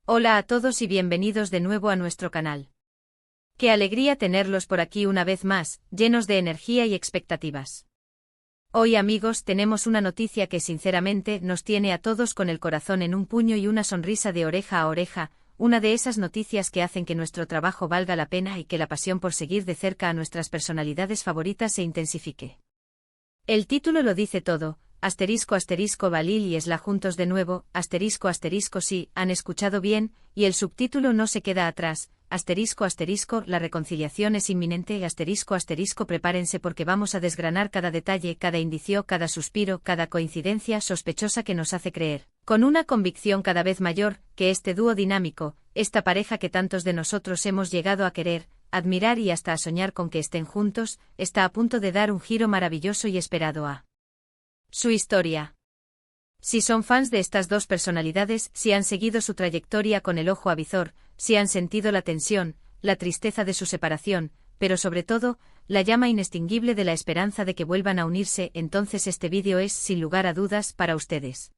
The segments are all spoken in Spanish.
Hola a todos y bienvenidos de nuevo a nuestro canal. Qué alegría tenerlos por aquí una vez más, llenos de energía y expectativas. Hoy, amigos, tenemos una noticia que sinceramente nos tiene a todos con el corazón en un puño y una sonrisa de oreja a oreja, una de esas noticias que hacen que nuestro trabajo valga la pena y que la pasión por seguir de cerca a nuestras personalidades favoritas se intensifique. El título lo dice todo. Balil y Esla juntos de nuevo, sí, han escuchado bien, y el subtítulo no se queda atrás, la reconciliación es inminente, prepárense porque vamos a desgranar cada detalle, cada indicio, cada suspiro, cada coincidencia sospechosa que nos hace creer, con una convicción cada vez mayor, que este dúo dinámico, esta pareja que tantos de nosotros hemos llegado a querer, admirar y hasta a soñar con que estén juntos, está a punto de dar un giro maravilloso y esperado a su historia. Si son fans de estas dos personalidades, si han seguido su trayectoria con el ojo avizor, si han sentido la tensión, la tristeza de su separación, pero sobre todo, la llama inextinguible de la esperanza de que vuelvan a unirse, entonces este vídeo es, sin lugar a dudas, para ustedes.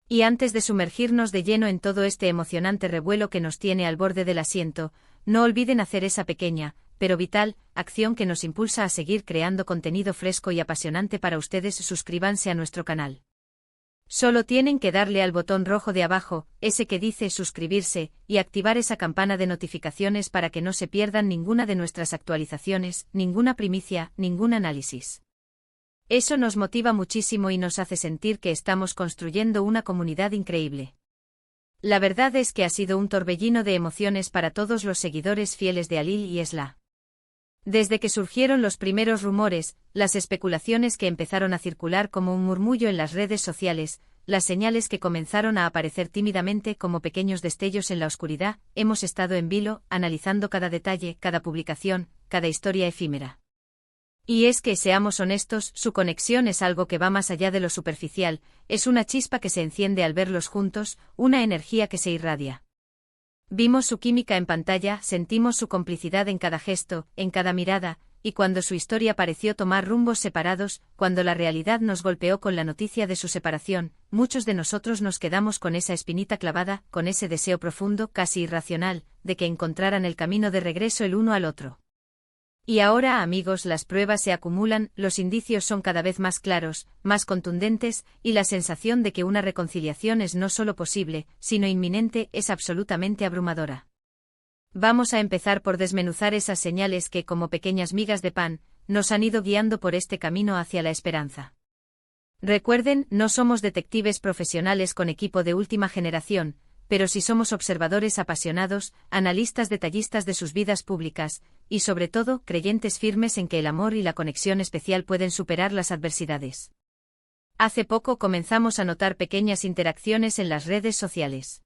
Y antes de sumergirnos de lleno en todo este emocionante revuelo que nos tiene al borde del asiento, no olviden hacer esa pequeña, pero vital, acción que nos impulsa a seguir creando contenido fresco y apasionante para ustedes. Suscríbanse a nuestro canal. Solo tienen que darle al botón rojo de abajo, ese que dice suscribirse, y activar esa campana de notificaciones para que no se pierdan ninguna de nuestras actualizaciones, ninguna primicia, ningún análisis. Eso nos motiva muchísimo y nos hace sentir que estamos construyendo una comunidad increíble. La verdad es que ha sido un torbellino de emociones para todos los seguidores fieles de Alil y Esla. Desde que surgieron los primeros rumores, las especulaciones que empezaron a circular como un murmullo en las redes sociales, las señales que comenzaron a aparecer tímidamente como pequeños destellos en la oscuridad, hemos estado en vilo, analizando cada detalle, cada publicación, cada historia efímera. Y es que, seamos honestos, su conexión es algo que va más allá de lo superficial, es una chispa que se enciende al verlos juntos, una energía que se irradia. Vimos su química en pantalla, sentimos su complicidad en cada gesto, en cada mirada, y cuando su historia pareció tomar rumbos separados, cuando la realidad nos golpeó con la noticia de su separación, muchos de nosotros nos quedamos con esa espinita clavada, con ese deseo profundo, casi irracional, de que encontraran el camino de regreso el uno al otro. Y ahora, amigos, las pruebas se acumulan, los indicios son cada vez más claros, más contundentes, y la sensación de que una reconciliación es no solo posible, sino inminente, es absolutamente abrumadora. Vamos a empezar por desmenuzar esas señales que, como pequeñas migas de pan, nos han ido guiando por este camino hacia la esperanza. Recuerden, no somos detectives profesionales con equipo de última generación, pero sí somos observadores apasionados, analistas detallistas de sus vidas públicas, y sobre todo, creyentes firmes en que el amor y la conexión especial pueden superar las adversidades. Hace poco comenzamos a notar pequeñas interacciones en las redes sociales.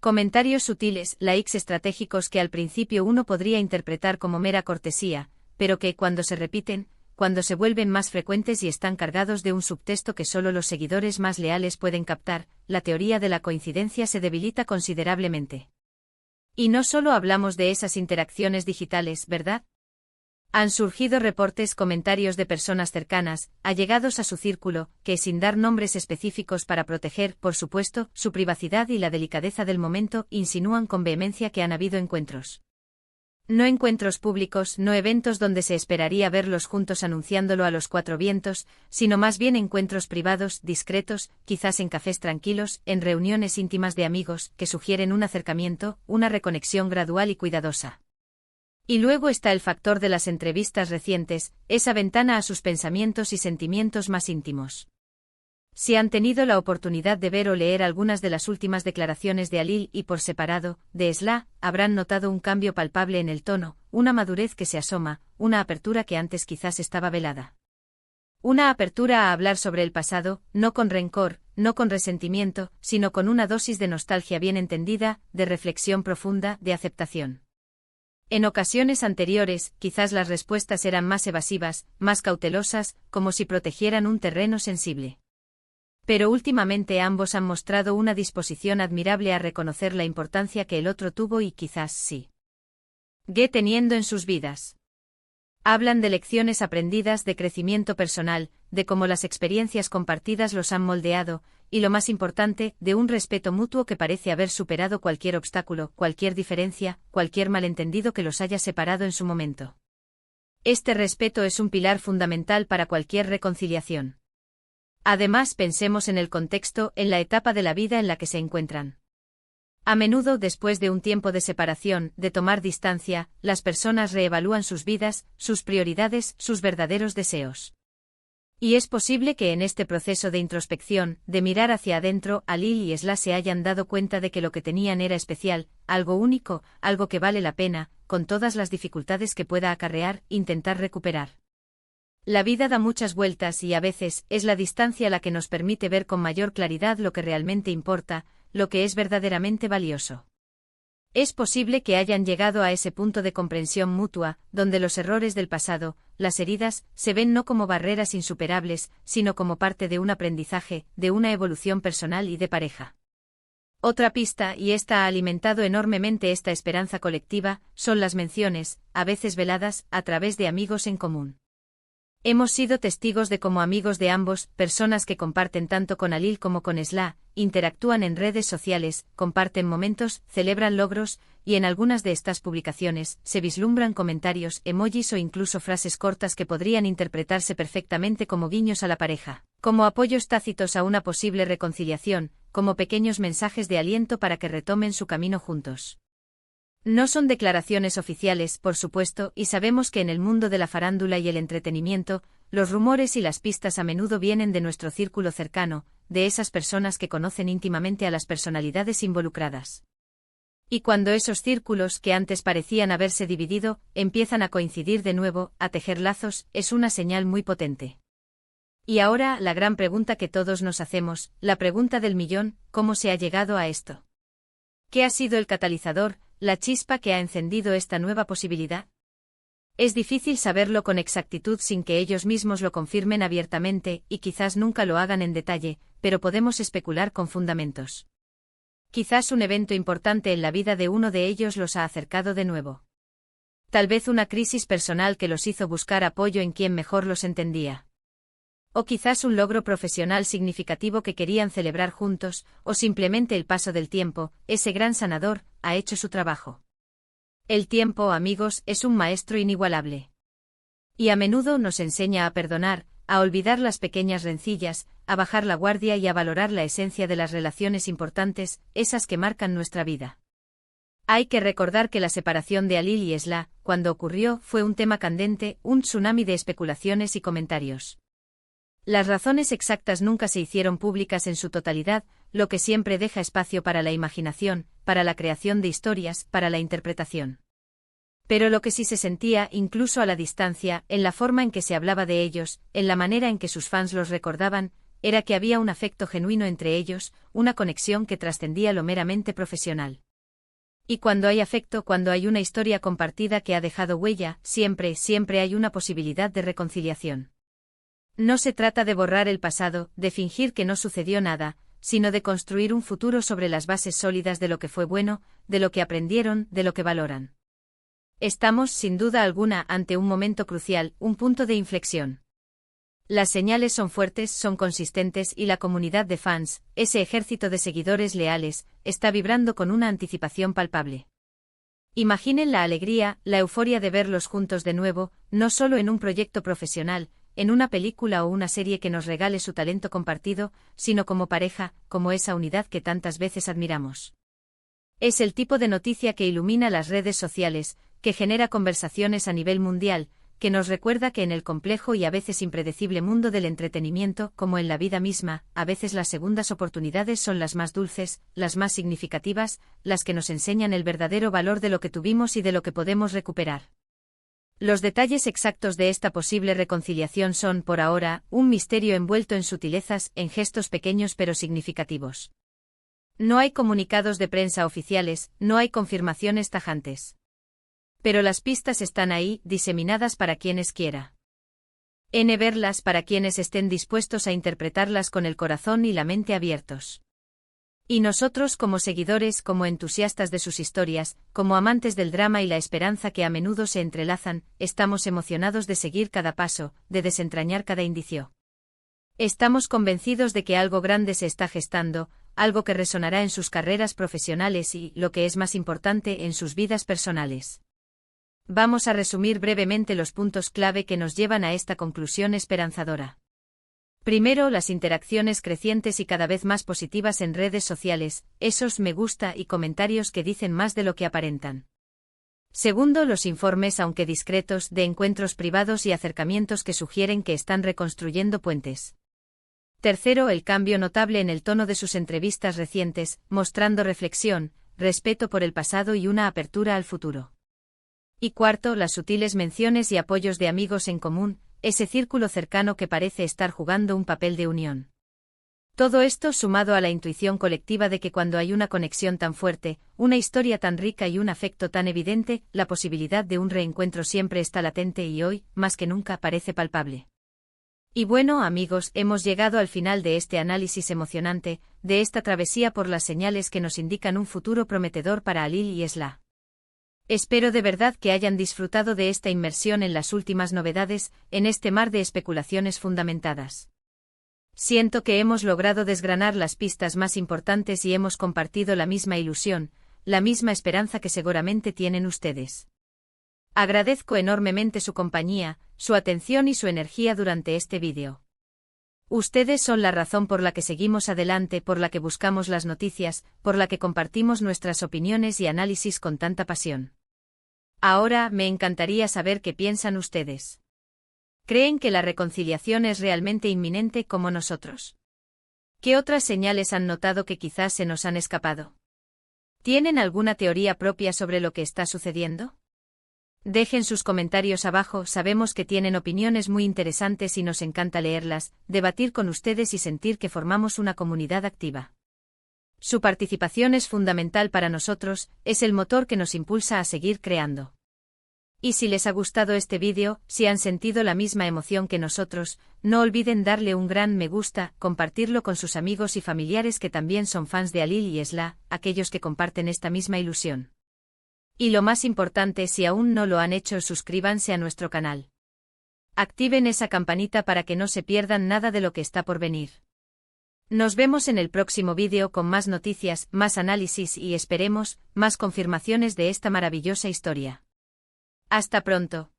Comentarios sutiles, likes estratégicos que al principio uno podría interpretar como mera cortesía, pero que, cuando se repiten, cuando se vuelven más frecuentes y están cargados de un subtexto que solo los seguidores más leales pueden captar, la teoría de la coincidencia se debilita considerablemente. Y no solo hablamos de esas interacciones digitales, ¿verdad? Han surgido reportes, comentarios de personas cercanas, allegados a su círculo, que sin dar nombres específicos para proteger, por supuesto, su privacidad y la delicadeza del momento, insinúan con vehemencia que han habido encuentros. No encuentros públicos, no eventos donde se esperaría verlos juntos anunciándolo a los cuatro vientos, sino más bien encuentros privados, discretos, quizás en cafés tranquilos, en reuniones íntimas de amigos, que sugieren un acercamiento, una reconexión gradual y cuidadosa. Y luego está el factor de las entrevistas recientes, esa ventana a sus pensamientos y sentimientos más íntimos. Si han tenido la oportunidad de ver o leer algunas de las últimas declaraciones de Alil y por separado, de Esla, habrán notado un cambio palpable en el tono, una madurez que se asoma, una apertura que antes quizás estaba velada. Una apertura a hablar sobre el pasado, no con rencor, no con resentimiento, sino con una dosis de nostalgia bien entendida, de reflexión profunda, de aceptación. En ocasiones anteriores, quizás las respuestas eran más evasivas, más cautelosas, como si protegieran un terreno sensible. Pero últimamente ambos han mostrado una disposición admirable a reconocer la importancia que el otro tuvo y quizás sigue teniendo en sus vidas. Hablan de lecciones aprendidas, de crecimiento personal, de cómo las experiencias compartidas los han moldeado, y lo más importante, de un respeto mutuo que parece haber superado cualquier obstáculo, cualquier diferencia, cualquier malentendido que los haya separado en su momento. Este respeto es un pilar fundamental para cualquier reconciliación. Además, pensemos en el contexto, en la etapa de la vida en la que se encuentran. A menudo, después de un tiempo de separación, de tomar distancia, las personas reevalúan sus vidas, sus prioridades, sus verdaderos deseos. Y es posible que en este proceso de introspección, de mirar hacia adentro, Alil y Esla se hayan dado cuenta de que lo que tenían era especial, algo único, algo que vale la pena, con todas las dificultades que pueda acarrear, intentar recuperar. La vida da muchas vueltas y a veces es la distancia la que nos permite ver con mayor claridad lo que realmente importa, lo que es verdaderamente valioso. Es posible que hayan llegado a ese punto de comprensión mutua, donde los errores del pasado, las heridas, se ven no como barreras insuperables, sino como parte de un aprendizaje, de una evolución personal y de pareja. Otra pista, y esta ha alimentado enormemente esta esperanza colectiva, son las menciones, a veces veladas, a través de amigos en común. Hemos sido testigos de cómo amigos de ambos, personas que comparten tanto con Alil como con Esla, interactúan en redes sociales, comparten momentos, celebran logros, y en algunas de estas publicaciones se vislumbran comentarios, emojis o incluso frases cortas que podrían interpretarse perfectamente como guiños a la pareja, como apoyos tácitos a una posible reconciliación, como pequeños mensajes de aliento para que retomen su camino juntos. No son declaraciones oficiales, por supuesto, y sabemos que en el mundo de la farándula y el entretenimiento, los rumores y las pistas a menudo vienen de nuestro círculo cercano, de esas personas que conocen íntimamente a las personalidades involucradas. Y cuando esos círculos, que antes parecían haberse dividido, empiezan a coincidir de nuevo, a tejer lazos, es una señal muy potente. Y ahora, la gran pregunta que todos nos hacemos, la pregunta del millón, ¿cómo se ha llegado a esto? ¿Qué ha sido el catalizador, la chispa que ha encendido esta nueva posibilidad? Es difícil saberlo con exactitud sin que ellos mismos lo confirmen abiertamente, y quizás nunca lo hagan en detalle, pero podemos especular con fundamentos. Quizás un evento importante en la vida de uno de ellos los ha acercado de nuevo. Tal vez una crisis personal que los hizo buscar apoyo en quien mejor los entendía. O quizás un logro profesional significativo que querían celebrar juntos, o simplemente el paso del tiempo, ese gran sanador, ha hecho su trabajo. El tiempo, amigos, es un maestro inigualable. Y a menudo nos enseña a perdonar, a olvidar las pequeñas rencillas, a bajar la guardia y a valorar la esencia de las relaciones importantes, esas que marcan nuestra vida. Hay que recordar que la separación de Alil y Esla, cuando ocurrió, fue un tema candente, un tsunami de especulaciones y comentarios. Las razones exactas nunca se hicieron públicas en su totalidad, lo que siempre deja espacio para la imaginación, para la creación de historias, para la interpretación. Pero lo que sí se sentía, incluso a la distancia, en la forma en que se hablaba de ellos, en la manera en que sus fans los recordaban, era que había un afecto genuino entre ellos, una conexión que trascendía lo meramente profesional. Y cuando hay afecto, cuando hay una historia compartida que ha dejado huella, siempre hay una posibilidad de reconciliación. No se trata de borrar el pasado, de fingir que no sucedió nada, sino de construir un futuro sobre las bases sólidas de lo que fue bueno, de lo que aprendieron, de lo que valoran. Estamos, sin duda alguna, ante un momento crucial, un punto de inflexión. Las señales son fuertes, son consistentes y la comunidad de fans, ese ejército de seguidores leales, está vibrando con una anticipación palpable. Imaginen la alegría, la euforia de verlos juntos de nuevo, no solo en un proyecto profesional, en una película o una serie que nos regale su talento compartido, sino como pareja, como esa unidad que tantas veces admiramos. Es el tipo de noticia que ilumina las redes sociales, que genera conversaciones a nivel mundial, que nos recuerda que en el complejo y a veces impredecible mundo del entretenimiento, como en la vida misma, a veces las segundas oportunidades son las más dulces, las más significativas, las que nos enseñan el verdadero valor de lo que tuvimos y de lo que podemos recuperar. Los detalles exactos de esta posible reconciliación son, por ahora, un misterio envuelto en sutilezas, en gestos pequeños pero significativos. No hay comunicados de prensa oficiales, no hay confirmaciones tajantes. Pero las pistas están ahí, diseminadas para quienes quiera. Verlas para quienes estén dispuestos a interpretarlas con el corazón y la mente abiertos. Y nosotros como seguidores, como entusiastas de sus historias, como amantes del drama y la esperanza que a menudo se entrelazan, estamos emocionados de seguir cada paso, de desentrañar cada indicio. Estamos convencidos de que algo grande se está gestando, algo que resonará en sus carreras profesionales y, lo que es más importante, en sus vidas personales. Vamos a resumir brevemente los puntos clave que nos llevan a esta conclusión esperanzadora. Primero, las interacciones crecientes y cada vez más positivas en redes sociales, esos me gusta y comentarios que dicen más de lo que aparentan. Segundo, los informes, aunque discretos, de encuentros privados y acercamientos que sugieren que están reconstruyendo puentes. Tercero, el cambio notable en el tono de sus entrevistas recientes, mostrando reflexión, respeto por el pasado y una apertura al futuro. Y cuarto, las sutiles menciones y apoyos de amigos en común, ese círculo cercano que parece estar jugando un papel de unión. Todo esto sumado a la intuición colectiva de que cuando hay una conexión tan fuerte, una historia tan rica y un afecto tan evidente, la posibilidad de un reencuentro siempre está latente y hoy, más que nunca, parece palpable. Y bueno, amigos, hemos llegado al final de este análisis emocionante, de esta travesía por las señales que nos indican un futuro prometedor para Alil y Esla. Espero de verdad que hayan disfrutado de esta inmersión en las últimas novedades, en este mar de especulaciones fundamentadas. Siento que hemos logrado desgranar las pistas más importantes y hemos compartido la misma ilusión, la misma esperanza que seguramente tienen ustedes. Agradezco enormemente su compañía, su atención y su energía durante este vídeo. Ustedes son la razón por la que seguimos adelante, por la que buscamos las noticias, por la que compartimos nuestras opiniones y análisis con tanta pasión. Ahora, me encantaría saber qué piensan ustedes. ¿Creen que la reconciliación es realmente inminente como nosotros? ¿Qué otras señales han notado que quizás se nos han escapado? ¿Tienen alguna teoría propia sobre lo que está sucediendo? Dejen sus comentarios abajo, sabemos que tienen opiniones muy interesantes y nos encanta leerlas, debatir con ustedes y sentir que formamos una comunidad activa. Su participación es fundamental para nosotros, es el motor que nos impulsa a seguir creando. Y si les ha gustado este vídeo, si han sentido la misma emoción que nosotros, no olviden darle un gran me gusta, compartirlo con sus amigos y familiares que también son fans de Alil y Esla, aquellos que comparten esta misma ilusión. Y lo más importante, si aún no lo han hecho, suscríbanse a nuestro canal. Activen esa campanita para que no se pierdan nada de lo que está por venir. Nos vemos en el próximo vídeo con más noticias, más análisis y esperemos, más confirmaciones de esta maravillosa historia. Hasta pronto.